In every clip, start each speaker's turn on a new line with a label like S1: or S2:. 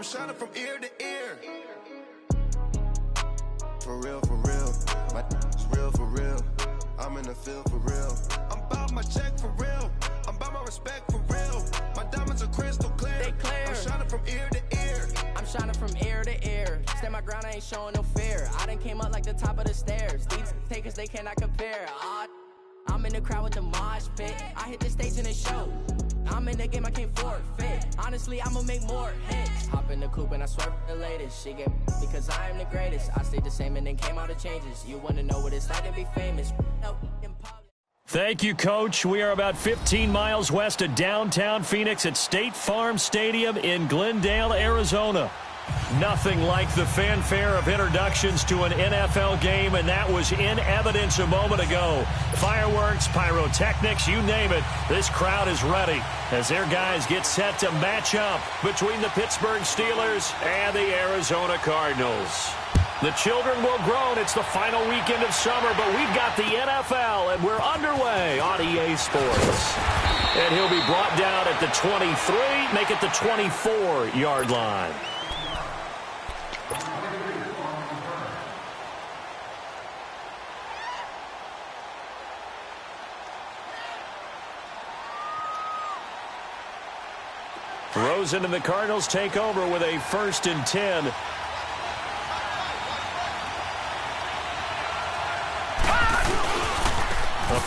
S1: shining from ear to ear. For real, my is real for real. I'm in the field for real. I'm about my check for real. I'm about my respect for real. My diamonds are crystal clear.
S2: They clear.
S1: I'm shining from ear to ear.
S2: I'm shining from ear to ear. Stand my ground, I ain't showing no fear. I done came up like the top of the stairs. These takers, they cannot compare. I'm in the crowd with the mosh pit. I hit the stage in the show. I'm in the game, I can't forfeit. Honestly, I'ma make more hits. Hop in the coupe and I swerve the latest. She get because I am the greatest. I stayed the same and then came out of changes. You wanna know what it's like to be famous? No, in public.
S3: Thank you, Coach. We are about 15 miles west of downtown Phoenix at State Farm Stadium in Glendale, Arizona. Nothing like the fanfare of introductions to an NFL game, and that was in evidence a moment ago. Fireworks, pyrotechnics, you name it. This crowd is ready as their guys get set to match up between the Pittsburgh Steelers and the Arizona Cardinals. The children will groan. It's the final weekend of summer, but we've got the NFL, and we're underway on EA Sports. And he'll be brought down at the 23, make it the 24-yard line. Rosen and the Cardinals take over with a 1st and 10. The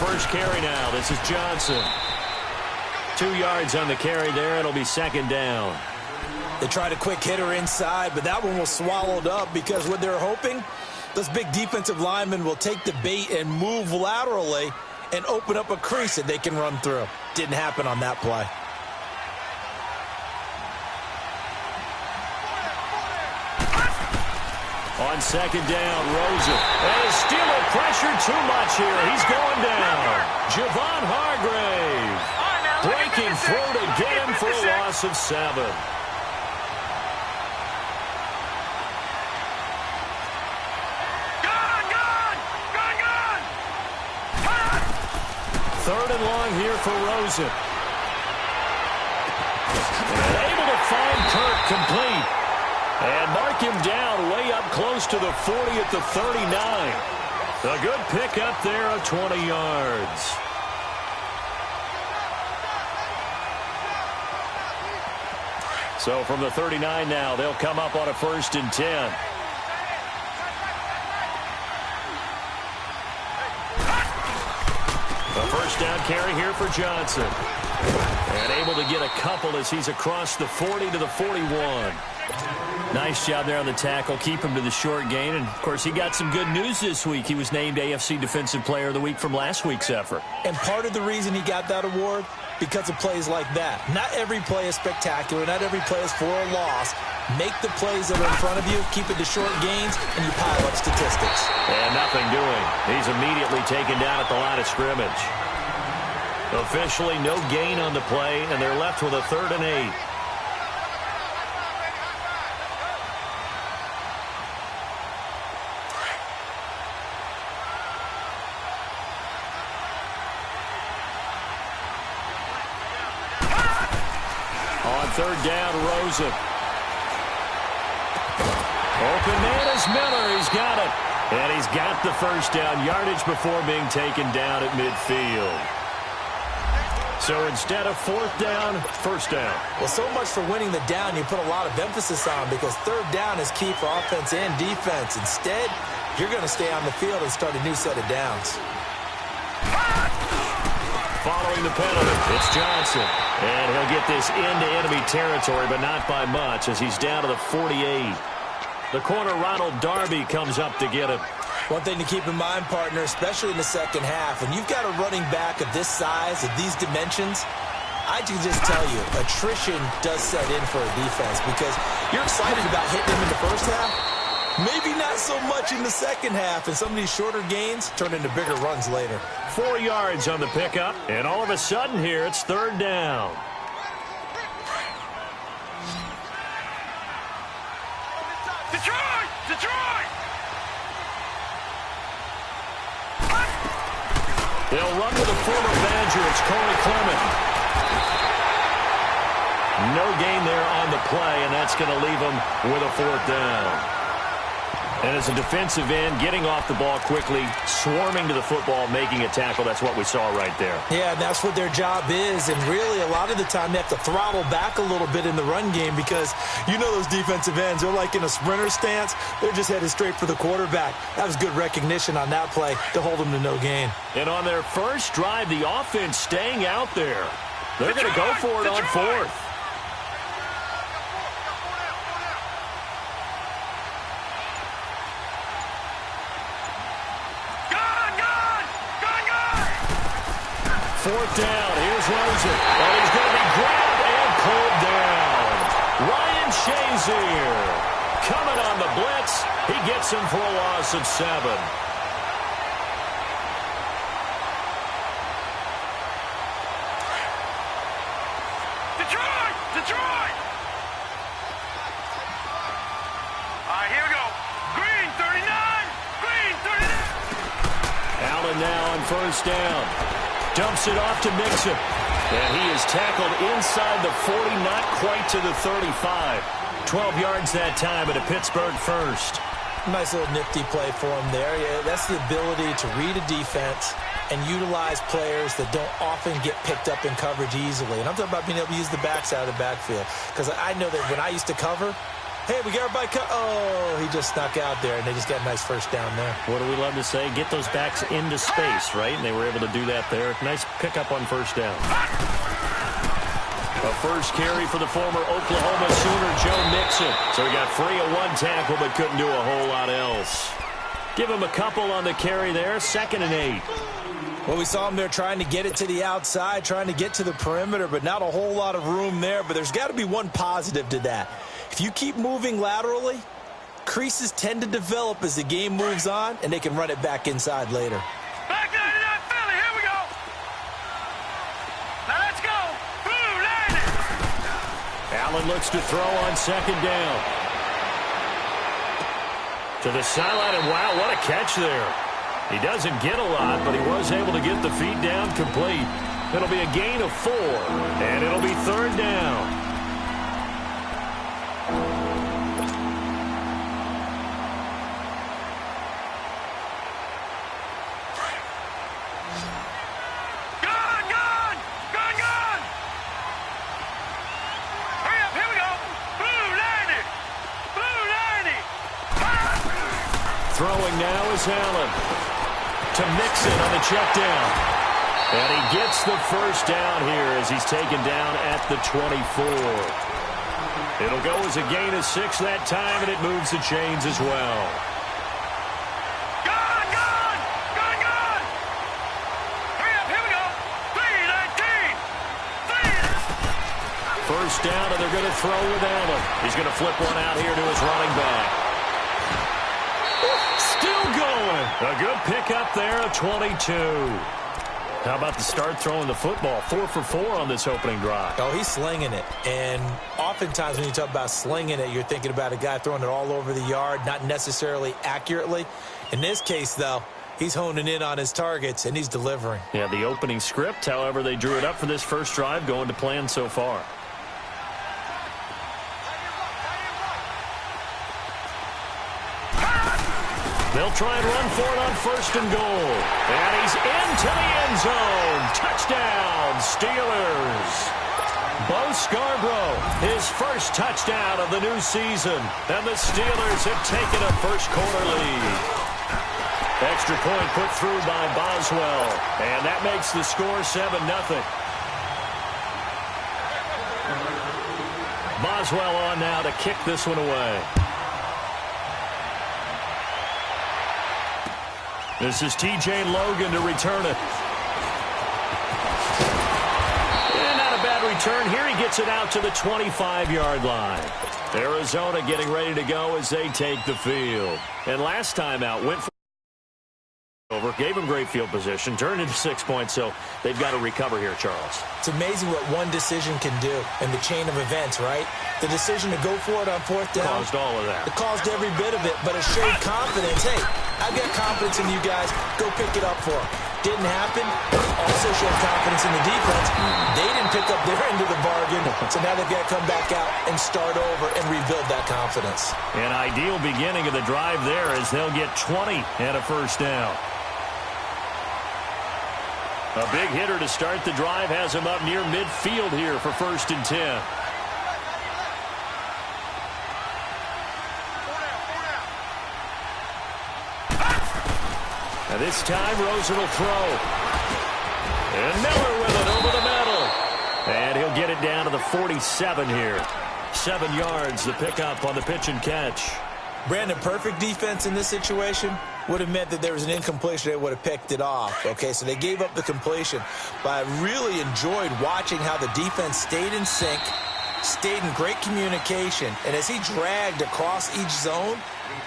S3: first carry now. This is Johnson. 2 yards on the carry there. It'll be 2nd down.
S4: They tried a quick hitter inside, but that one was swallowed up because what they're hoping, those big defensive linemen will take the bait and move laterally and open up a crease that they can run through. Didn't happen on that play.
S3: On 2nd down, Rosen. And his Steeler pressure too much here. He's going down. Javon Hargrave breaking through to get him for a loss of 7. Third and long here for Rosen. And able to find Kirk complete. And mark him down way up close to the 40 at the 39. A good pickup there of 20 yards. So from the 39 now, they'll come up on a 1st and 10. A 1st down carry here for Johnson. And able to get a couple as he's across the 40 to the 41. Nice job there on the tackle. Keep him to the short gain. And, of course, he got some good news this week. He was named AFC Defensive Player of the Week from last week's effort.
S4: And part of the reason he got that award, because of plays like that. Not every play is spectacular. Not every play is for a loss. Make the plays that are in front of you, keep it to short gains, and you pile up statistics.
S3: And nothing doing. He's immediately taken down at the line of scrimmage. Officially no gain on the play, and they're left with a 3rd and 8. On 3rd down, Rosen. Open man is Miller. He's got it. And he's got the 1st down yardage before being taken down at midfield. So instead of 4th down, 1st down.
S4: Well, so much for winning the down you put a lot of emphasis on because 3rd down is key for offense and defense. Instead, you're going to stay on the field and start a new set of downs.
S3: Following the penalty, it's Johnson. And he'll get this into enemy territory, but not by much as he's down to the 48. The corner, Ronald Darby, comes up to get him.
S4: One thing to keep in mind, partner, especially in the second half, when you've got a running back of this size, of these dimensions, I can just tell you, attrition does set in for a defense because you're excited about hitting him in the first half. Maybe not so much in the second half, and some of these shorter gains turn into bigger runs later.
S3: 4 yards on the pickup, and all of a sudden here, it's 3rd down.
S5: Detroit! Detroit!
S3: They'll run with a former Badger. It's Corey Clement. No gain there on the play, and that's going to leave them with a 4th down. And as a defensive end, getting off the ball quickly, swarming to the football, making a tackle, that's what we saw right there.
S4: Yeah, and that's what their job is. And really, a lot of the time, they have to throttle back a little bit in the run game because you know those defensive ends, they're like in a sprinter stance. They're just headed straight for the quarterback. That was good recognition on that play to hold them to no gain.
S3: And on their first drive, the offense staying out there. They're going to go for it on 4th. Fourth down. Here's Rosen. And he's going to be grabbed and pulled down. Ryan Shazier coming on the blitz. He gets him for a loss of 7.
S5: Detroit! Detroit! All right, here we go. Green 39. Green 39.
S3: Allen now on first down. Dumps it off to Mixon. And he is tackled inside the 40, not quite to the 35. 12 yards that time, and a Pittsburgh first.
S4: Nice little nifty play for him there. Yeah, that's the ability to read a defense and utilize players that don't often get picked up in coverage easily. And I'm talking about being able to use the backs out of the backfield. Because I know that when I used to cover, hey, we got everybody oh, he just snuck out there, and they just got a nice first down there.
S3: What do we love to say? Get those backs into space, right? And they were able to do that there. Nice pickup on first down. A first carry for the former Oklahoma Sooner, Joe Mixon. So he got free of 1 tackle, but couldn't do a whole lot else. Give him a couple on the carry there. 2nd and 8.
S4: Well, we saw him there trying to get it to the outside, trying to get to the perimeter, but not a whole lot of room there. But there's got to be one positive to that. If you keep moving laterally, creases tend to develop as the game moves on, and they can run it back inside later.
S5: Back 99 Philly, here we go. Now let's go. Blue landing.
S3: Allen looks to throw on 2nd down. To the sideline, and wow, what a catch there. He doesn't get a lot, but he was able to get the feet down complete. It'll be a gain of 4, and it'll be 3rd down. Throwing now is Allen to Mixon on the check down. And he gets the first down here as he's taken down at the 24. It'll go as a gain of 6 that time, and it moves the chains as well.
S5: Here we go. 3-19.
S3: First down, and they're going to throw with Allen. He's going to flip one out here to his running back. Still going. A good pickup there, a 22. How about the start throwing the football? 4 for 4 on this opening drive.
S4: Oh, he's slinging it. And oftentimes when you talk about slinging it, you're thinking about a guy throwing it all over the yard, not necessarily accurately. In this case, though, he's honing in on his targets, and he's delivering.
S3: Yeah, the opening script, however, they drew it up for this first drive, going to plan so far. They'll try and run for it on 1st and goal. And he's into the end zone. Touchdown, Steelers. Bo Scarborough, his first touchdown of the new season. And the Steelers have taken a first-quarter lead. Extra point put through by Boswell. And that makes the score 7-0. Boswell on now to kick this one away. This is T.J. Logan to return it. And not a bad return. Here he gets it out to the 25-yard line. Arizona getting ready to go as they take the field. And last time out, went for over, gave him great field position, turned into 6 points, so they've got to recover here, Charles.
S4: It's amazing what one decision can do in the chain of events, right? The decision to go for it on 4th down.
S3: Caused all of that.
S4: It caused every bit of it, but it showed confidence. Hey, I've got confidence in you guys. Go pick it up for them. didn't happen. Also showed confidence in the defense. They didn't pick up their end of the bargain, so now they've got to come back out and start over and rebuild that confidence.
S3: An ideal beginning of the drive there as they'll get 20 and a first down. A big hitter to start the drive has him up near midfield here for 1st and 10. And this time, Rosen will throw. And Miller with it over the middle. And he'll get it down to the 47 here. 7 yards, the pickup on the pitch and catch.
S4: Brandon, perfect defense in this situation would have meant that there was an incompletion. They would have picked it off. Okay, so they gave up the completion. But I really enjoyed watching how the defense stayed in sync, stayed in great communication. And as he dragged across each zone,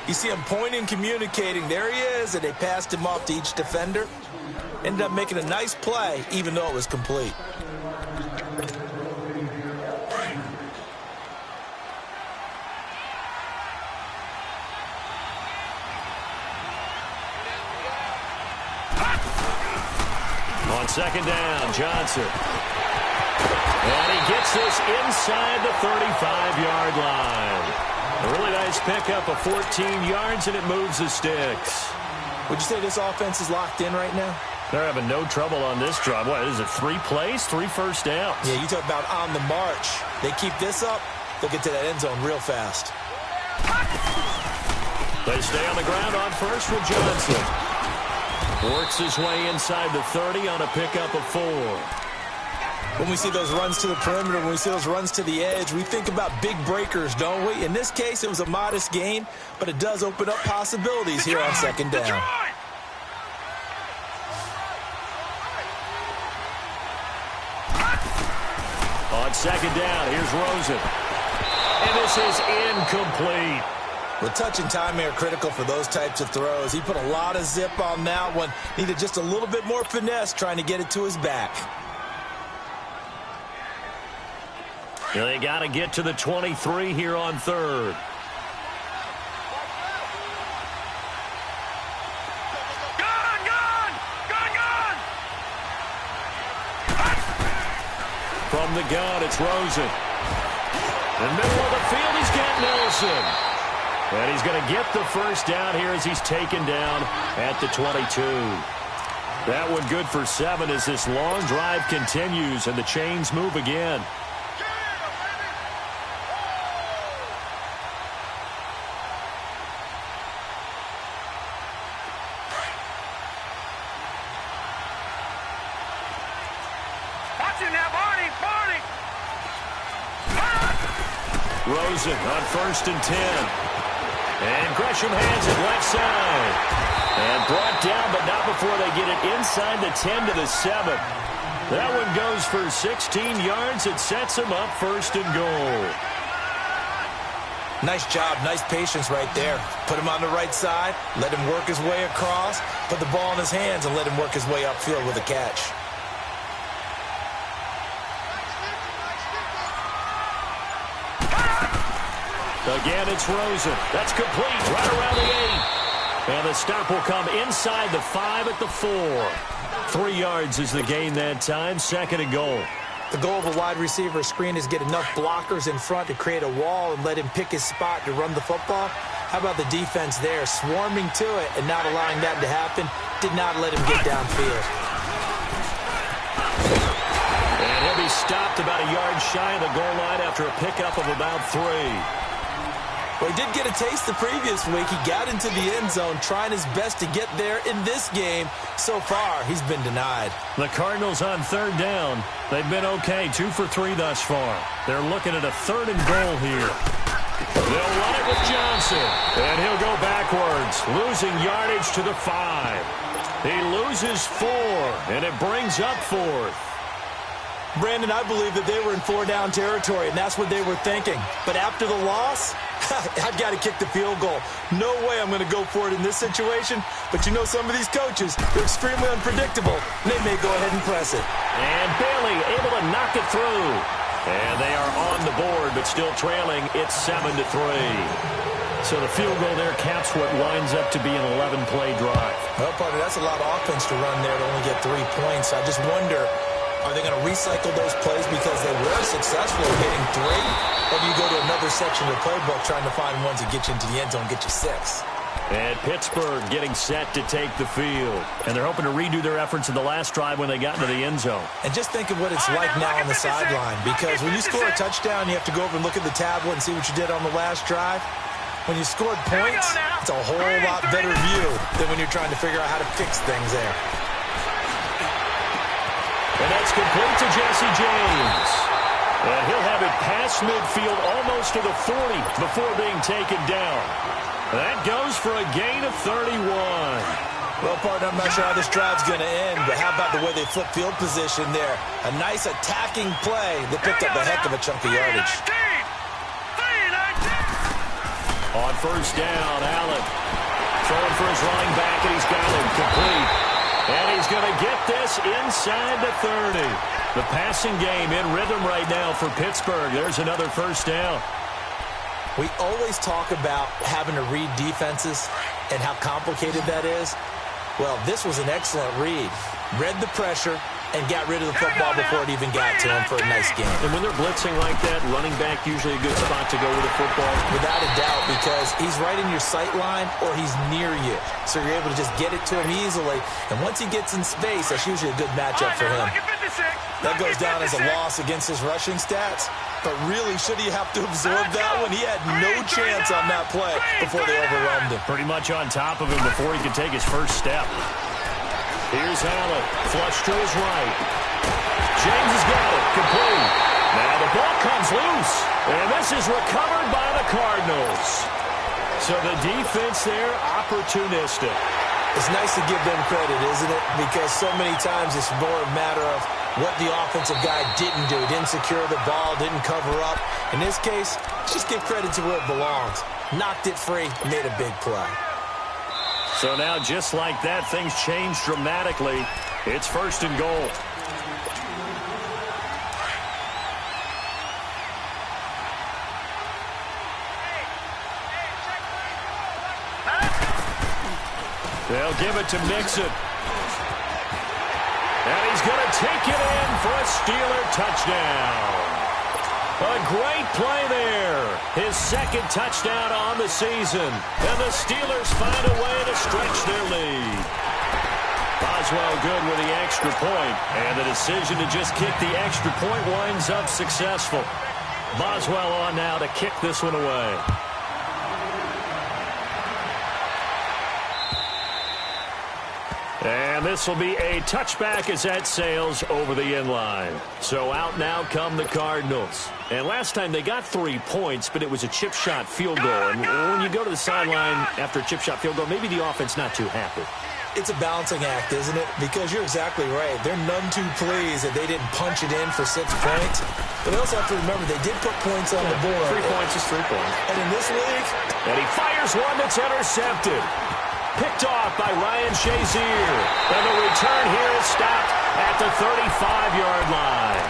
S4: you see him pointing, communicating. There he is, and they passed him off to each defender. Ended up making a nice play, even though it was complete.
S3: On 2nd down, Johnson. And he gets this inside the 35-yard line. A really nice pickup of 14 yards, and it moves the sticks.
S4: Would you say this offense is locked in right now?
S3: They're having no trouble on this drive. What is it, 3 plays, 3 first downs?
S4: Yeah, you talk about on the march. They keep this up, they'll get to that end zone real fast.
S3: They stay on the ground on first with Johnson. Works his way inside the 30 on a pickup of 4.
S4: When we see those runs to the perimeter, when we see those runs to the edge, we think about big breakers, don't we? In this case, it was a modest gain, but it does open up possibilities here on 2nd down.
S3: On 2nd down, here's Rosen. And this is incomplete.
S4: Well, touch and timing are critical for those types of throws. He put a lot of zip on that one. Needed just a little bit more finesse trying to get it to his back.
S3: They got to get to the 23 here on 3rd. From the gun, it's Rosen. In the middle of the field, he's got Nelson. And he's going to get the first down here as he's taken down at the 22. That one good for 7 as this long drive continues and the chains move again. Rosen on 1st and 10. And Gresham hands it left side. And brought down, but not before they get it inside the 10 to the 7. That one goes for 16 yards. It sets him up 1st and goal.
S4: Nice job, nice patience right there. Put him on the right side, let him work his way across, put the ball in his hands, and let him work his way upfield with a catch.
S3: Again, it's Rosen. That's complete right around the 8. And the stop will come inside the 5 at the 4. 3 yards is the gain that time. 2nd and goal.
S4: The goal of a wide receiver screen is get enough blockers in front to create a wall and let him pick his spot to run the football. How about the defense there, swarming to it and not allowing that to happen? Did not let him get downfield.
S3: And he'll be stopped about a yard shy of the goal line after a pickup of about 3.
S4: Well, he did get a taste the previous week. He got into the end zone, trying his best to get there in this game. So far, he's been denied.
S3: The Cardinals on 3rd down. They've been okay, 2 for 3 thus far. They're looking at a 3rd and goal here. They'll run it with Johnson. And he'll go backwards, losing yardage to the 5. He loses 4, and it brings up 4th.
S4: Brandon, I believe that they were in 4-down territory, and that's what they were thinking. But after the loss, I've got to kick the field goal. No way I'm going to go for it in this situation. But you know some of these coaches, they're extremely unpredictable. They may go ahead and press it.
S3: And Bailey able to knock it through. And they are on the board, but still trailing. It's 7-3. So the field goal there caps what winds up to be an 11-play drive.
S4: Well, partner, that's a lot of offense to run there to only get 3 points. I just wonder, are they going to recycle those plays because they were successful in getting 3? Or do you go to another section of the playbook trying to find ones that get you into the end zone and get you 6?
S3: And Pittsburgh getting set to take the field. And they're hoping to redo their efforts in the last drive when they got into the end zone.
S4: And just think of what it's like now on the sideline. Because when you score a touchdown, you have to go over and look at the tablet and see what you did on the last drive. When you scored points, it's a whole lot better view than when you're trying to figure out how to fix things there.
S3: And that's complete to Jesse James. And he'll have it past midfield almost to the 40 before being taken down. That goes for a gain of 31.
S4: Well, partner, I'm not sure how this drive's going to end, but how about the way they flip field position there? A nice attacking play that picked up a heck of a chunk of yardage.
S3: On first down, Allen throwing for his running back, and he's got him complete. And he's going to get this inside the 30. The passing game in rhythm right now for Pittsburgh. There's another first down.
S4: We always talk about having to read defenses and how complicated that is. Well, this was an excellent read. Read the pressure and got rid of the football before it even got to him for a nice game.
S3: And when they're blitzing like that, running back usually a good spot to go with the football.
S4: Without a doubt, because he's right in your sight line or he's near you. So you're able to just get it to him easily. And once he gets in space, that's usually a good matchup for him. That goes down as a loss against his rushing stats. But really, should he have to absorb that one? He had no chance on that play before they overwhelmed him.
S3: Pretty much on top of him before he could take his first step. Here's Allen, flush to his right. James has got it, complete. Now the ball comes loose, and this is recovered by the Cardinals. So the defense there, opportunistic.
S4: It's nice to give them credit, isn't it? Because so many times it's more a matter of what the offensive guy didn't do. Didn't secure the ball, didn't cover up. In this case, just give credit to where it belongs. Knocked it free, made a big play.
S3: So now, just like that, things change dramatically. It's first and goal. They'll give it to Mixon. And he's going to take it in for a Steeler touchdown. A great play there. His second touchdown on the season. And the Steelers find a way to stretch their lead. Boswell good with the extra point. And the decision to just kick the extra point winds up successful. Boswell on now to kick this one away. And this will be a touchback as that sails over the end line. So out now come the Cardinals. And last time they got 3 points, but it was a chip shot field goal. And when you go to the sideline after a chip shot field goal, maybe the offense not too happy.
S4: It's a balancing act, isn't it? Because you're exactly right. They're none too pleased that they didn't punch it in for 6 points. But they also have to remember they did put points on the board.
S3: 3 points is 3 points.
S4: And in this league...
S3: And he fires one that's intercepted. Picked off by Ryan Shazier. And the return here is stopped at the 35-yard line.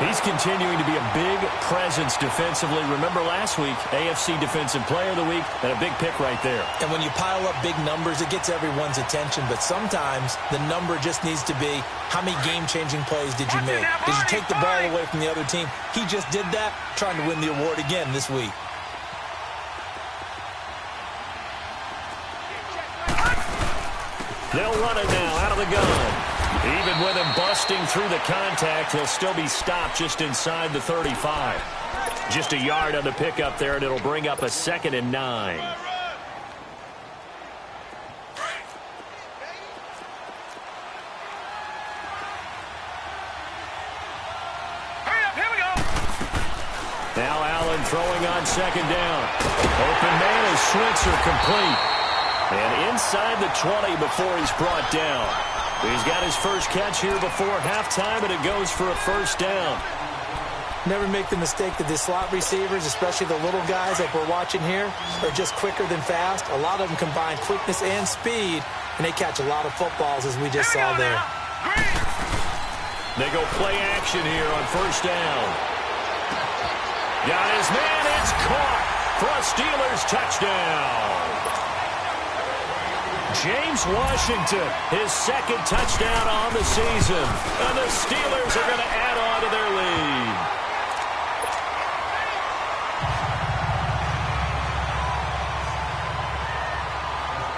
S3: He's continuing to be a big presence defensively. Remember last week, AFC Defensive Player of the Week, and a big pick right there.
S4: And when you pile up big numbers, it gets everyone's attention. But sometimes the number just needs to be, how many game-changing plays did you make? Did you take the ball away from the other team? He just did that, trying to win the award again this week.
S3: They'll run it now out of the gun. Even with him busting through the contact, he'll still be stopped just inside the 35. Just a yard on the pickup there, and it'll bring up a 2nd and 9. Now Allen throwing on 2nd down. Open man is Switzer complete. And inside the 20 before he's brought down. He's got his first catch here before halftime, and it goes for a first down.
S4: Never make the mistake that the slot receivers, especially the little guys like we're watching here, are just quicker than fast. A lot of them combine quickness and speed, and they catch a lot of footballs, as we just saw there.
S3: They go play action here on first down. Got his man, it's caught for a Steelers touchdown. James Washington, his second touchdown on the season. And the Steelers are going to add on to their lead.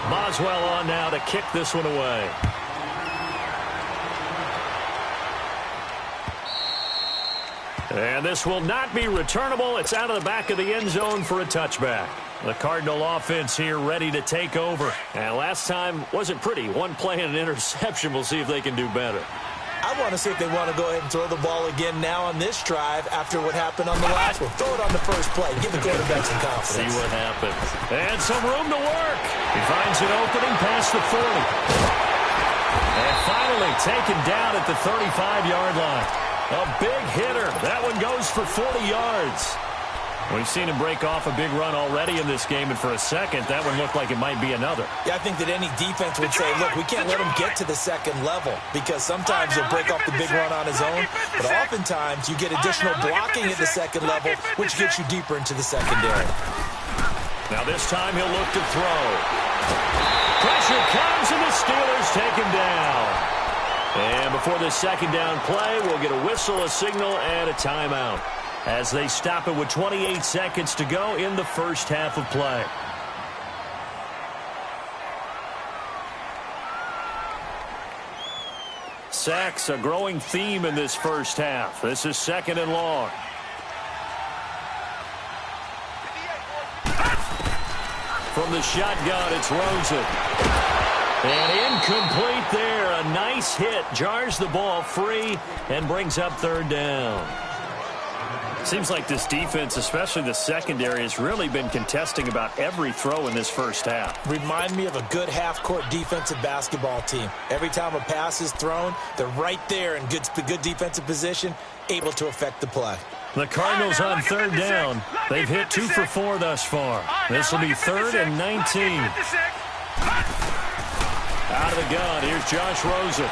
S3: Boswell on now to kick this one away. And this will not be returnable. It's out of the back of the end zone for a touchback. The Cardinal offense here ready to take over. And last time wasn't pretty. One play and an interception. We'll see if they can do better.
S4: I want to see if they want to go ahead and throw the ball again now on this drive after what happened on the last one. Throw it on the first play. Give the quarterback some confidence.
S3: See what happens. And some room to work. He finds an opening past the 40. And finally taken down at the 35-yard line. A big hitter. That one goes for 40 yards. We've seen him break off a big run already in this game, and for a second, that one looked like it might be another.
S4: Yeah, I think that any defense would say, look, we can't let him get to the second level because sometimes he'll break off the big run on his own, but oftentimes you get additional blocking at the second level, which gets you deeper into the secondary.
S3: Now this time he'll look to throw. Pressure comes, and the Steelers take him down. And before this second down play, we'll get a whistle, a signal, and a timeout as they stop it with 28 seconds to go in the first half of play. Sacks, a growing theme in this first half. This is second and long. From the shotgun, it's Rosen. And incomplete there. A nice hit. Jars the ball free and brings up third down. Seems like this defense, especially the secondary, has really been contesting about every throw in this first half.
S4: Remind me of a good half-court defensive basketball team. Every time a pass is thrown, they're right there in good defensive position, able to affect the play.
S3: The Cardinals on third down. They've hit 2 for 4 thus far. This will be 3rd and 19. Out of the gun, here's Josh Rosen.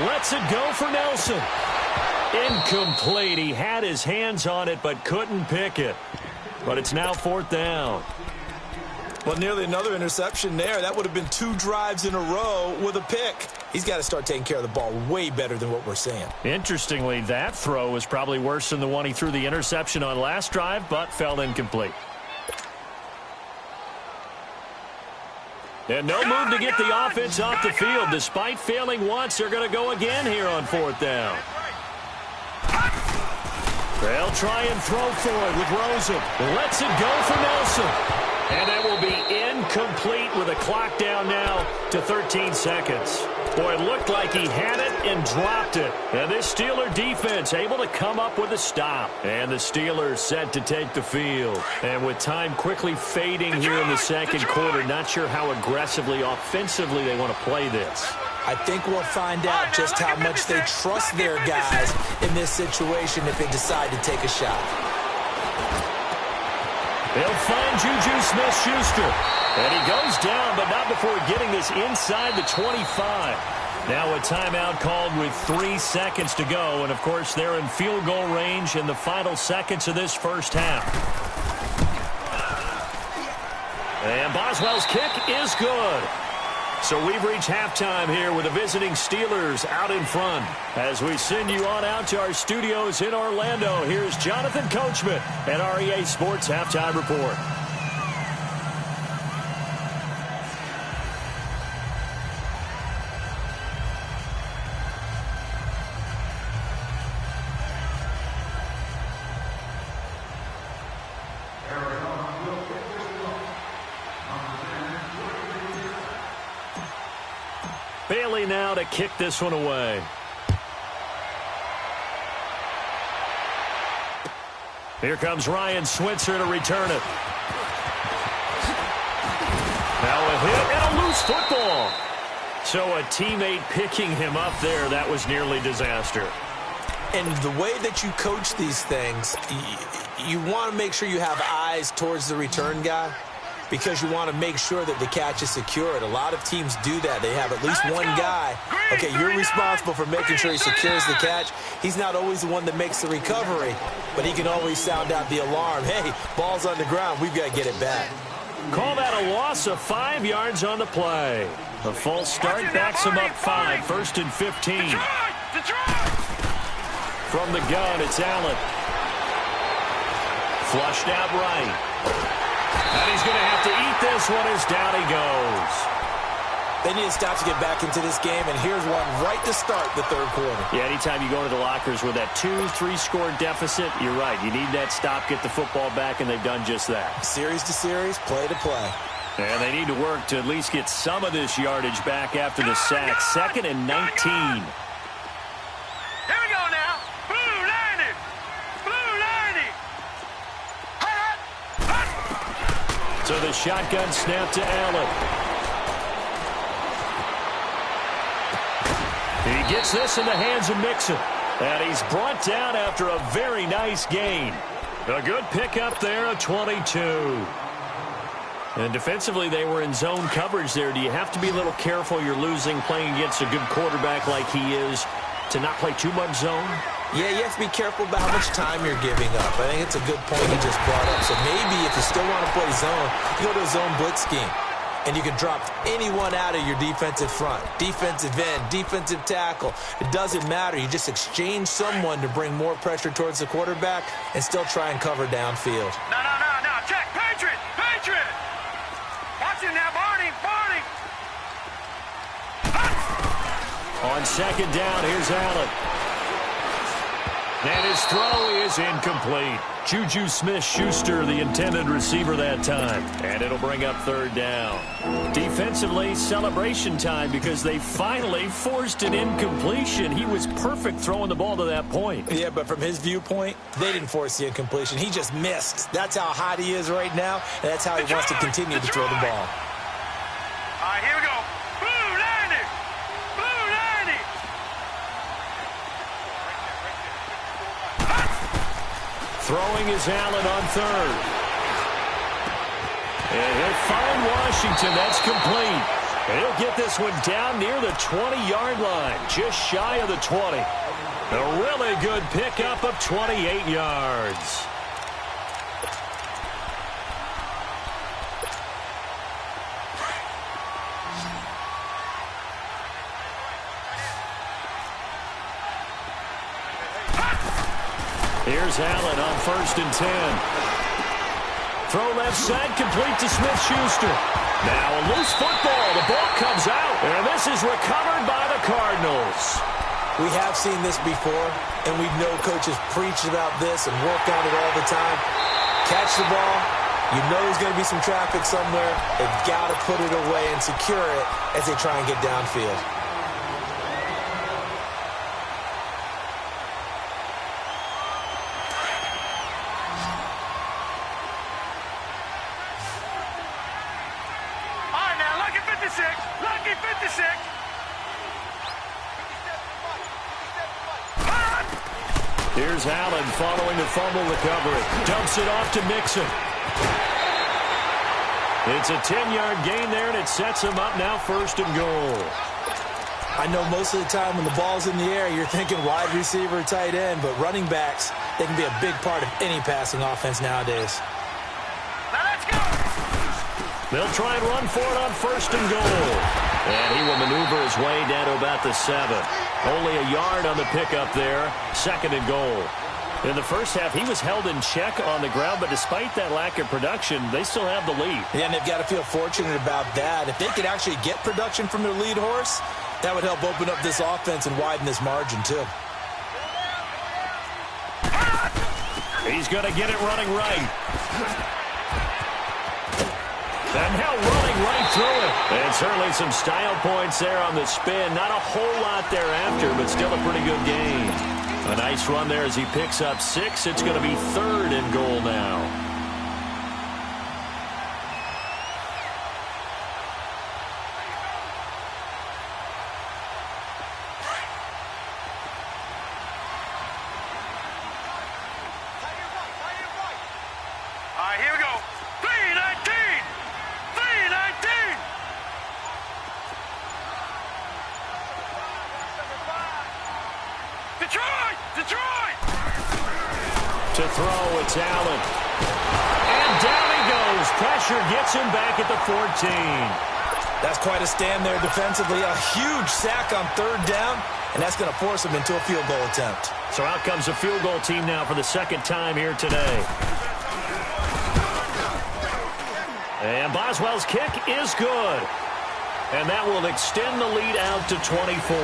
S3: Lets it go for Nelson. Incomplete. He had his hands on it but couldn't pick it. But it's now 4th down.
S4: Well, nearly another interception there. That would have been 2 drives in a row with a pick. He's got to start taking care of the ball way better than what we're seeing.
S3: Interestingly, that throw was probably worse than the one he threw the interception on last drive, but fell incomplete. And no move to get the offense off the field. Despite failing once, they're going to go again here on 4th down. They'll try and throw for it with Rosen. Lets it go for Nelson. And that will be incomplete with a clock down now to 13 seconds. Boy, it looked like he had it and dropped it. And this Steeler defense able to come up with a stop. And the Steelers set to take the field. And with time quickly fading here in the second quarter, not sure how aggressively, offensively they want to play this.
S4: I think we'll find out just how much they trust their guys in this situation if they decide to take a shot.
S3: They'll find Juju Smith-Schuster. And he goes down, but not before getting this inside the 25. Now a timeout called with 3 seconds to go. And, of course, they're in field goal range in the final seconds of this first half. And Boswell's kick is good. So we've reached halftime here with the visiting Steelers out in front. As we send you on out to our studios in Orlando, here's Jonathan Coachman at REA Sports Halftime Report. Bailey now to kick this one away. Here comes Ryan Switzer to return it. Now a hit and a loose football. So a teammate picking him up there, that was nearly disaster.
S4: And the way that you coach these things, you want to make sure you have eyes towards the return guy. because you want to make sure that the catch is secured. A lot of teams do that. They have at least one guy. Okay, you're responsible for making sure he secures the catch. He's not always the one that makes the recovery, but he can always sound out the alarm. Hey, ball's on the ground. We've got to get it back.
S3: Call that a loss of 5 yards on the play. The full start backs him up 5, 1st and 15. From the gun, it's Allen. Flushed out right. And he's going to have to eat this one as down he goes.
S4: They need to stop to get back into this game, and here's one right to start the third quarter.
S3: Yeah, anytime you go into the lockers with that 2-3 score deficit, you're right. You need that stop, get the football back, and they've done just that.
S4: Series to series, play to play.
S3: And they need to work to at least get some of this yardage back after the sack. 2nd and 19.
S5: Here we go now. Blue 90. Blue 90.
S3: So the shotgun snap to Allen. He gets this in the hands of Mixon. And he's brought down after a very nice gain. A good pickup there, a 22. And defensively, they were in zone coverage there. Do you have to be a little careful? You're losing, playing against a good quarterback like he is, to not play too much zone?
S4: Yeah, you have to be careful about how much time you're giving up. I think it's a good point you just brought up. So maybe if you still want to play zone, you go to a zone blitz scheme. And you can drop anyone out of your defensive front. Defensive end, defensive tackle. It doesn't matter. You just exchange someone to bring more pressure towards the quarterback and still try and cover downfield.
S5: No. Check. Patriot. Watch him now, Barney.
S3: On 2nd down, here's Allen. And his throw is incomplete. Juju Smith-Schuster, the intended receiver that time. And it'll bring up 3rd down. Defensively, celebration time because they finally forced an incompletion. He was perfect throwing the ball to that point.
S4: Yeah, but from his viewpoint, they didn't force the incompletion. He just missed. That's how hot he is right now, and that's how he wants to continue to throw the ball.
S5: All right, here we go. Blue 90. Blue 90.
S3: Throwing is Allen on 3rd. And he'll find Washington. That's complete. And he'll get this one down near the 20-yard line, just shy of the 20. A really good pickup of 28 yards. Here's Allen on 1st and 10. Throw left side, complete to Smith-Schuster. Now a loose football. The ball comes out, and this is recovered by the Cardinals.
S4: We have seen this before, and we know coaches preach about this and work on it all the time. Catch the ball. You know there's going to be some traffic somewhere. They've got to put it away and secure it as they try and get downfield.
S5: Lucky 56.
S3: Here's Allen following the fumble recovery. Dumps it off to Mixon. It's a 10-yard gain there, and it sets him up now 1st and goal.
S4: I know most of the time when the ball's in the air, you're thinking wide receiver, tight end, but running backs, they can be a big part of any passing offense nowadays.
S5: Now let's go.
S3: They'll try and run for it on 1st and goal. And he will maneuver his way down to about the 7. Only a yard on the pickup there. 2nd and goal. In the first half, he was held in check on the ground, but despite that lack of production, they still have the lead.
S4: Yeah, and they've got to feel fortunate about that. If they could actually get production from their lead horse, that would help open up this offense and widen this margin, too.
S3: He's going to get it running right. And now running right through it. And certainly some style points there on the spin. Not a whole lot thereafter, but still a pretty good game. A nice run there as he picks up 6. It's going to be 3rd and goal now.
S5: All right, here we go. 3-19.
S3: throw. It's Allen. And down he goes. Pressure gets him back at the 14.
S4: That's quite a stand there defensively. A huge sack on third down, and that's going to force him into a field goal attempt.
S3: So out comes a field goal team now for the second time here today. And Boswell's kick is good. And that will extend the lead out to 24.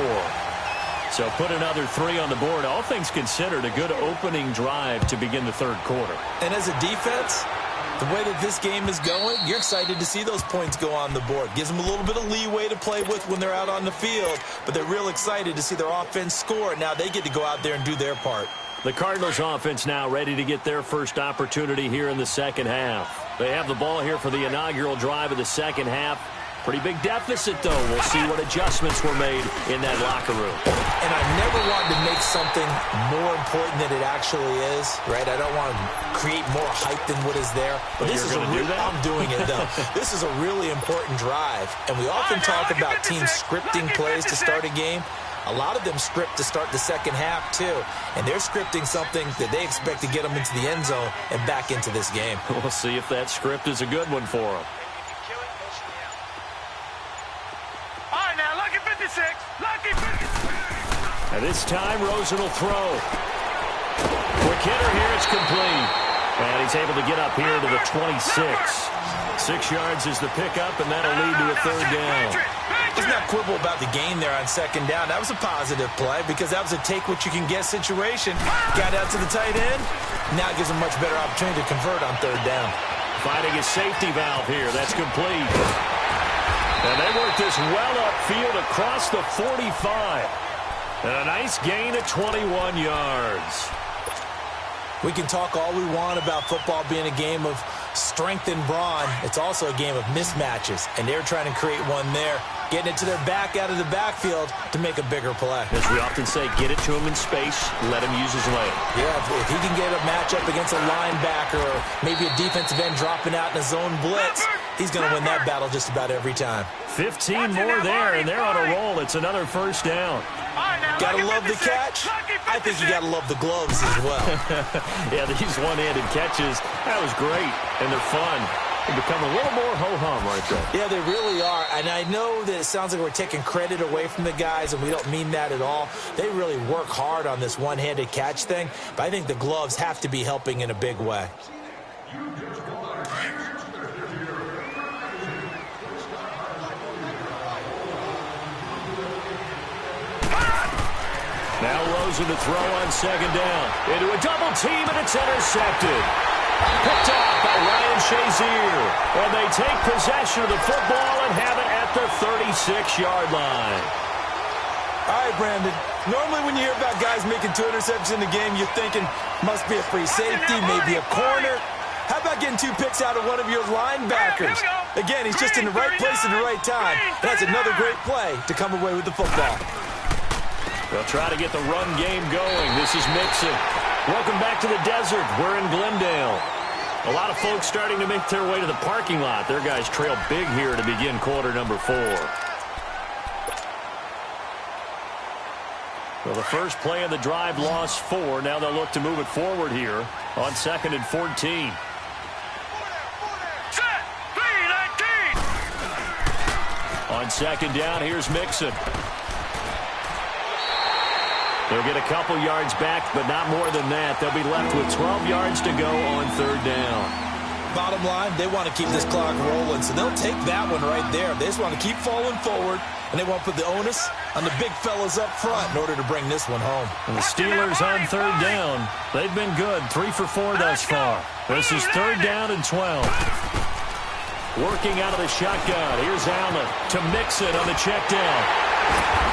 S3: So put another 3 on the board. All things considered, a good opening drive to begin the third quarter.
S4: And as a defense, the way that this game is going, you're excited to see those points go on the board. Gives them a little bit of leeway to play with when they're out on the field, but they're real excited to see their offense score. Now they get to go out there and do their part.
S3: The Cardinals offense now ready to get their first opportunity here in the second half. They have the ball here for the inaugural drive of the second half. Pretty big deficit, though. We'll see what adjustments were made in that locker room.
S4: And I never wanted to make something more important than it actually is, right? I don't want to create more hype than what is there. But this is I'm doing it, though. This is a really important drive. And we often talk about teams scripting plays to start a game. A lot of them script to start the second half, too. And they're scripting something that they expect to get them into the end zone and back into this game.
S3: We'll see if that script is a good one for them. And this time, Rosen will throw. Quick hitter here, it's complete. And he's able to get up here to the 26. 6 yards is the pickup, and that'll lead to a third down.
S4: Let's not quibble about the gain there on second down. That was a positive play because that was a take-what-you-can-get situation. Got out to the tight end. Now it gives him a much better opportunity to convert on third down.
S3: Finding his safety valve here. That's complete. And they work this well upfield across the 45. And a nice gain of 21 yards.
S4: We can talk all we want about football being a game of strength and brawn. It's also a game of mismatches, and they're trying to create one there, getting it to their back out of the backfield to make a bigger play.
S3: As we often say, get it to him in space, let him use his leg.
S4: Yeah, if he can get a matchup against a linebacker or maybe a defensive end dropping out in a zone blitz, he's going to win that battle just about every time.
S3: 15 more there, and they're on a roll. It's another first down.
S4: Gotta love the catch. I think you gotta love the gloves as well.
S3: Yeah, these one-handed catches, that was great, and they're fun. They become a little more ho-hum right there.
S4: Yeah, they really are. And I know that it sounds like we're taking credit away from the guys, and we don't mean that at all. They really work hard on this one-handed catch thing, but I think the gloves have to be helping in a big way.
S3: Now Rosen to throw on second down. Into a double team, and it's intercepted. Picked off by Ryan Shazier. And they take possession of the football and have it at the 36-yard line.
S4: All right, Brandon. Normally when you hear about guys making 2 interceptions in the game, you're thinking must be a free safety, maybe a corner. How about getting 2 picks out of one of your linebackers? Again, he's just in the right place at the right time. That's another great play to come away with the football.
S3: They'll try to get the run game going. This is Mixon. Welcome back to the desert. We're in Glendale. A lot of folks starting to make their way to the parking lot. Their guys trail big here to begin quarter number 4. Well, the first play of the drive lost 4. Now they'll look to move it forward here on 2nd and 14. On second down, here's Mixon. They'll get a couple yards back, but not more than that. They'll be left with 12 yards to go on third down.
S4: Bottom line, they want to keep this clock rolling, so they'll take that one right there. They just want to keep falling forward, and they want to put the onus on the big fellas up front in order to bring this one home.
S3: And the Steelers on third down. They've been good, 3 for 4 thus far. This is third down and 12. Working out of the shotgun. Here's Allen to Mixon on the check down.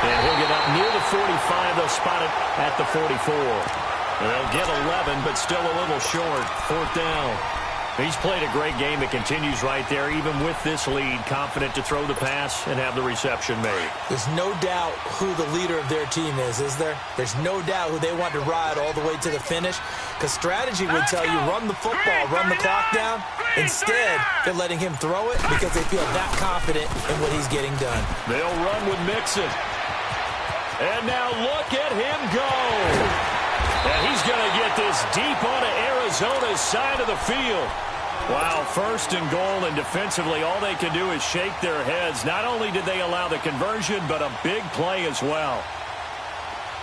S3: And he'll get up near the 45. They'll spot it at the 44. And they'll get 11, but still a little short. 4th down. He's played a great game. It continues right there, even with this lead. Confident to throw the pass and have the reception made.
S4: There's no doubt who the leader of their team is there? There's no doubt who they want to ride all the way to the finish. Because strategy would tell you, run the football, run the clock down. Instead, they're letting him throw it because they feel that confident in what he's getting done.
S3: They'll run with Mixon. And now look at him go. And he's going to get this deep onto Arizona's side of the field. Wow, first and goal, and defensively all they can do is shake their heads. Not only did they allow the conversion, but a big play as well.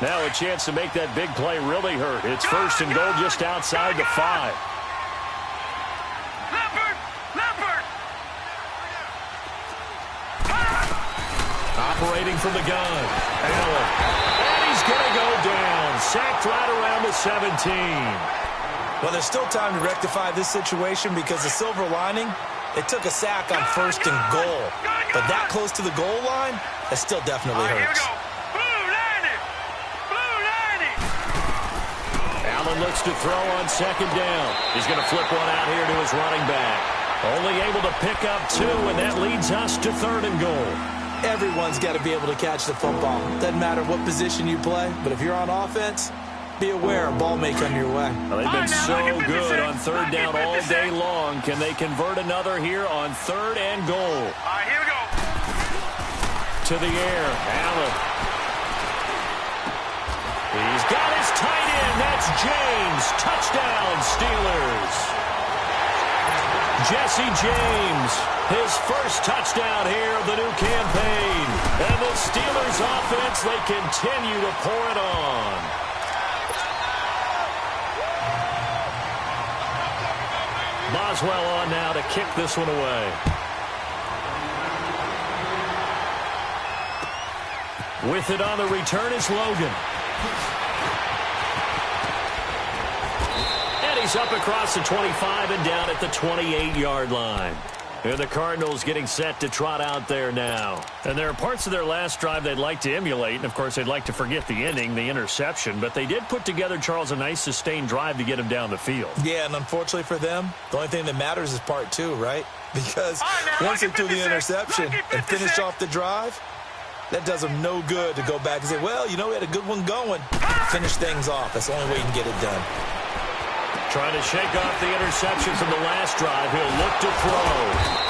S3: Now a chance to make that big play really hurt. It's first and goal just outside the 5. Operating from the gun. Allen. And he's going to go down. Sacked right around the 17.
S4: Well, there's still time to rectify this situation because the silver lining, it took a sack on first and goal. But that close to the goal line, that still definitely hurts.
S3: Allen looks to throw on second down. He's going to flip one out here to his running back. Only able to pick up 2, and that leads us to third and goal.
S4: Everyone's got to be able to catch the football. Doesn't matter what position you play, but if you're on offense, be aware a ball may come your way.
S3: Well, they've been so good on third down all day long. Can they convert another here on third and goal?
S5: All right, here we go.
S3: To the air, Allen. He's got his tight end. That's James. Touchdown, Steelers. Jesse James, his first touchdown here of the new campaign. And the Steelers offense, they continue to pour it on. Boswell on now to kick this one away. With it on the return is Logan. And he's up across the 25 and down at the 28-yard line. And the Cardinals getting set to trot out there now. And there are parts of their last drive they'd like to emulate. And, of course, they'd like to forget the ending, the interception. But they did put together, Charles, a nice sustained drive to get him down the field.
S4: Yeah, and unfortunately for them, the only thing that matters is part 2, right? Because once they threw the interception and finished off the drive, that does them no good to go back and say, well, you know, we had a good one going. Finish things off. That's the only way you can get it done.
S3: Trying to shake off the interception from the last drive. He'll look to throw.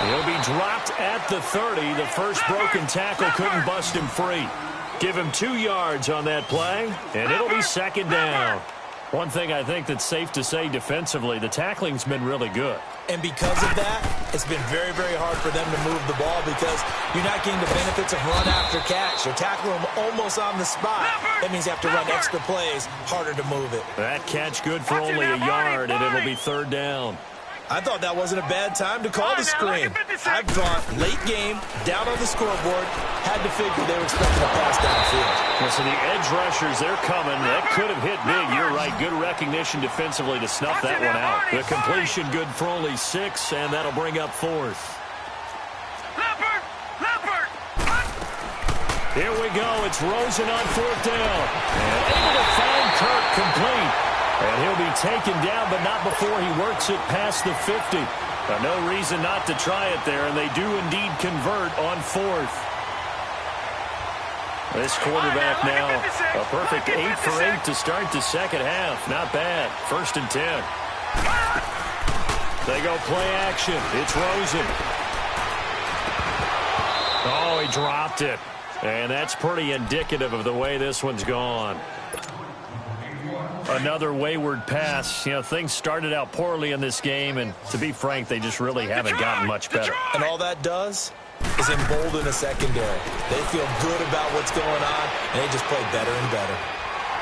S3: He'll be dropped at the 30. The first broken tackle couldn't bust him free. Give him 2 yards on that play, and it'll be second down. One thing I think that's safe to say defensively, the tackling's been really good.
S4: And because of that, it's been very, very hard for them to move the ball because you're not getting the benefits of run after catch. You're tackling them almost on the spot. That means you have to run extra plays, harder to move it.
S3: That catch good for only a yard, and it'll be third down.
S4: I thought that wasn't a bad time to call the screen. I thought late game, down on the scoreboard, had to figure they were expecting a pass downfield.
S3: Well, so the edge rushers, they're coming. That could have hit big. You're right. Good recognition defensively to snuff that one out. The completion good for only 6, and that'll bring up fourth. Here we go. It's Rosen on fourth down. And able to find Kirk complete. And he'll be taken down, but not before he works it past the 50. No reason not to try it there, and they do indeed convert on fourth. This quarterback now, a perfect 8 for 8 to start the second half. Not bad. First and 10. They go play action. It's Rosen. Oh, he dropped it. And that's pretty indicative of the way this one's gone. Another wayward pass. You know, things started out poorly in this game, and to be frank, they just really haven't gotten much better.
S4: And all that does is embolden a secondary. They feel good about what's going on, and they just play better and better.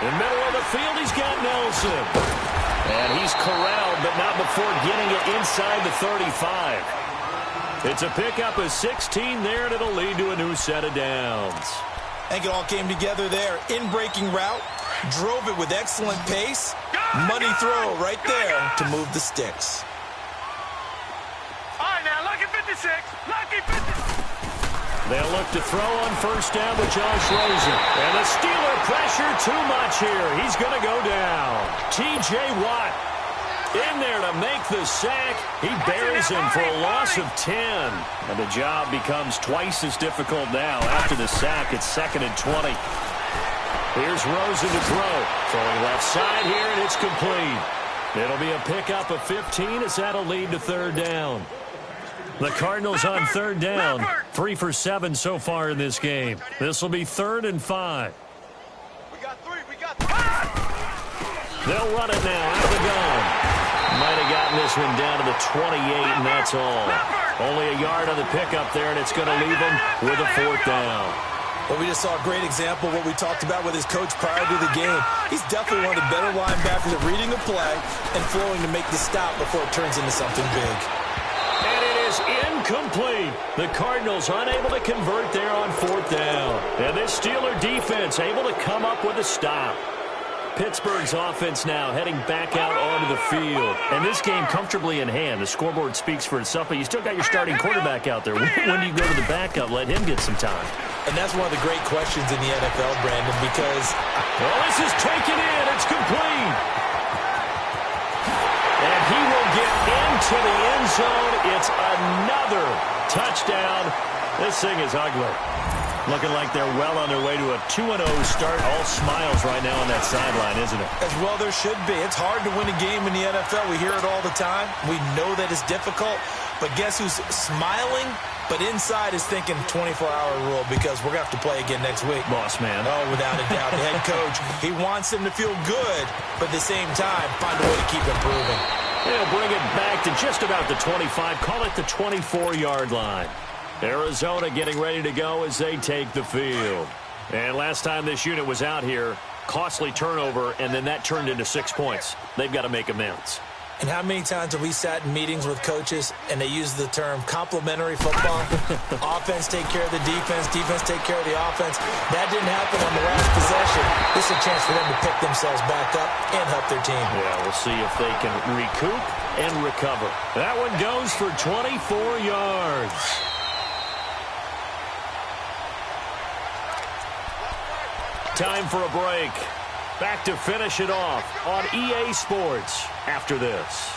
S3: In the middle of the field, he's got Nelson. And he's corralled, but not before getting it inside the 35. It's a pickup of 16 there, and it'll lead to a new set of downs.
S4: I think it all came together there. In-breaking route, drove it with excellent pace. Money throw right there to move the sticks.
S5: All right, now, lucky 56. Lucky 56.
S3: They'll look to throw on first down with Josh Rosen. And the Steeler pressure too much here. He's going to go down. T.J. Watt in there to make the sack. He buries him for a loss of 10. And the job becomes twice as difficult now. After the sack, it's second and 20. Here's Rosen to throw. Throwing left side here, and it's complete. It'll be a pickup of 15 as that'll lead to third down. The Cardinals on third down. 3 for 7 so far in this game. This will be 3rd and 5.
S5: We got 3. We got 3.
S3: They'll run it now out of the gun. Might have gotten this one down to the 28, and that's all. Only a yard on the pickup there, and it's going to leave them with a 4th down.
S4: Well, we just saw a great example of what we talked about with his coach prior to the game. He's definitely one of the better linebackers at reading a play and flowing to make the stop before it turns into something big.
S3: And it is incomplete. The Cardinals unable to convert there on 4th down. And this Steeler defense able to come up with a stop. Pittsburgh's offense now heading back out onto the field. And this game comfortably in hand. The scoreboard speaks for itself, but you still got your starting quarterback out there. When do you go to the backup? Let him get some time.
S4: And that's one of the great questions in the NFL, Brandon, because...
S3: Well, this is taken in. It's complete. And he will get into the end zone. It's another touchdown. This thing is ugly. Looking like they're well on their way to a 2-0 start. All smiles right now on that sideline, isn't it?
S4: As well there should be. It's hard to win a game in the NFL. We hear it all the time. We know that it's difficult. But guess who's smiling? But inside is thinking 24-hour rule because we're going to have to play again next week.
S3: Boss man.
S4: Oh, without a doubt. The head coach, he wants them to feel good, but at the same time, find a way to keep improving.
S3: They'll bring it back to just about the 25. Call it the 24-yard line. Arizona getting ready to go as they take the field. And last time this unit was out here, costly turnover, and then that turned into 6 points. They've got to make amends.
S4: And how many times have we sat in meetings with coaches and they use the term complementary football? Offense take care of the defense, defense take care of the offense. That didn't happen on the last possession. This is a chance for them to pick themselves back up and help their team.
S3: Yeah, we'll see if they can recoup and recover. That one goes for 24 yards. Time for a break. Back to finish it off on EA Sports after this.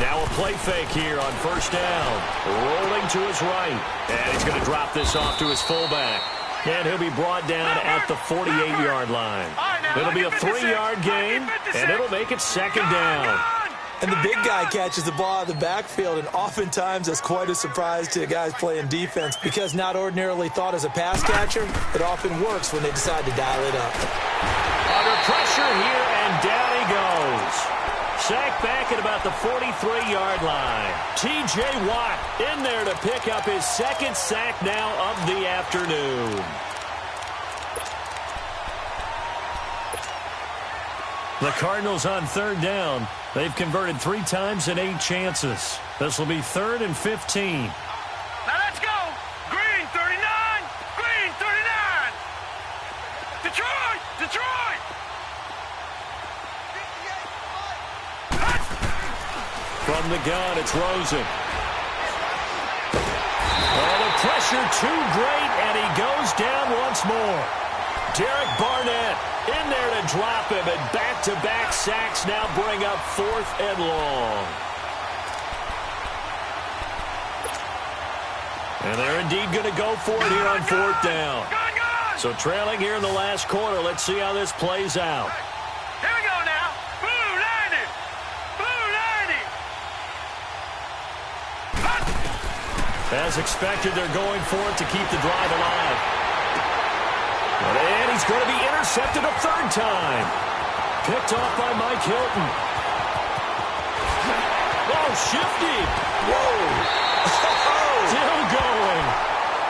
S3: Now a play fake here on 1st down. Rolling to his right. And he's going to drop this off to his fullback. And he'll be brought down at the 48-yard line. It'll be a 3-yard gain, and it'll make it 2nd down.
S4: And the big guy catches the ball out of the backfield, and oftentimes that's quite a surprise to the guys playing defense because not ordinarily thought as a pass catcher, it often works when they decide to dial it up.
S3: Under pressure here, and down he goes. Sacked back at about the 43-yard line. T.J. Watt in there to pick up his 2nd sack now of the afternoon. The Cardinals on 3rd down. They've converted 3 times in 8 chances. This will be 3rd and 15.
S5: Now let's go. Green 39. Green 39. Detroit. Detroit.
S3: From the gun, it's Rosen. Oh, the pressure too great, and he goes down once more. Derek Barnett in there to drop him, and back-to-back sacks now bring up 4th and long. And they're indeed going to go for it here on 4th down. So trailing here in the last quarter, let's see how this plays out.
S5: Here we go now. Blue 90. Blue 90.
S3: As expected, they're going for it to keep the drive alive. And he's going to be intercepted a 3rd time. Picked off by Mike Hilton. Oh, shifty. Whoa. Still going.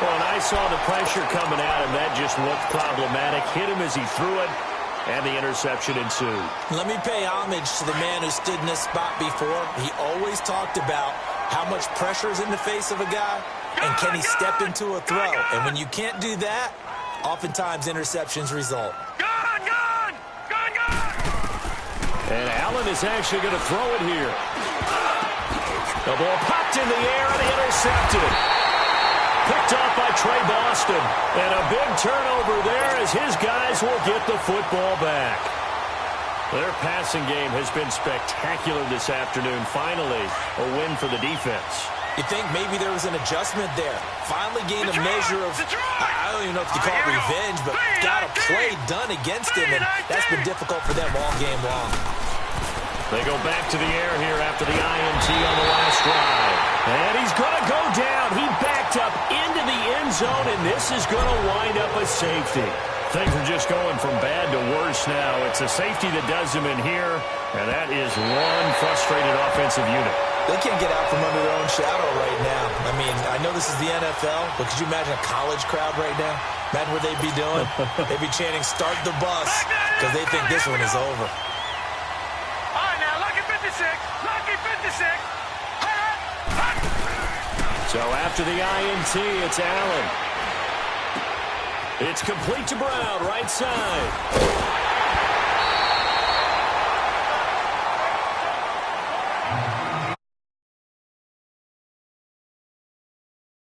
S3: Well, and I saw the pressure coming at him. That just looked problematic. Hit him as he threw it, and the interception ensued.
S4: Let me pay homage to the man who stood in this spot before. He always talked about how much pressure is in the face of a guy, and can he step into a throw. And when you can't do that, oftentimes interceptions result.
S3: And Allen is actually going to throw it here. The ball popped in the air and intercepted. Picked off by Trey Boston. And a big turnover there as his guys will get the football back. Their passing game has been spectacular this afternoon. Finally, a win for the defense.
S4: You think maybe there was an adjustment there. Finally gained a measure of, I don't even know if you call it revenge, but got a play done against him, and that's been difficult for them all game long.
S3: They go back to the air here after the INT on the last drive. And he's going to go down. He backed up into the end zone, and this is going to wind up a safety. Things are just going from bad to worse now. It's a safety that does him in here, and that is one frustrated offensive unit.
S4: They can't get out from under their own shadow right now. I mean, I know this is the NFL, but could you imagine a college crowd right now? Imagine what they'd be doing. They'd be chanting, "Start the bus," because they think this one is over.
S5: All right, now, lucky 56. Lucky 56.
S3: So after the INT, it's Allen. It's complete to Brown, right side.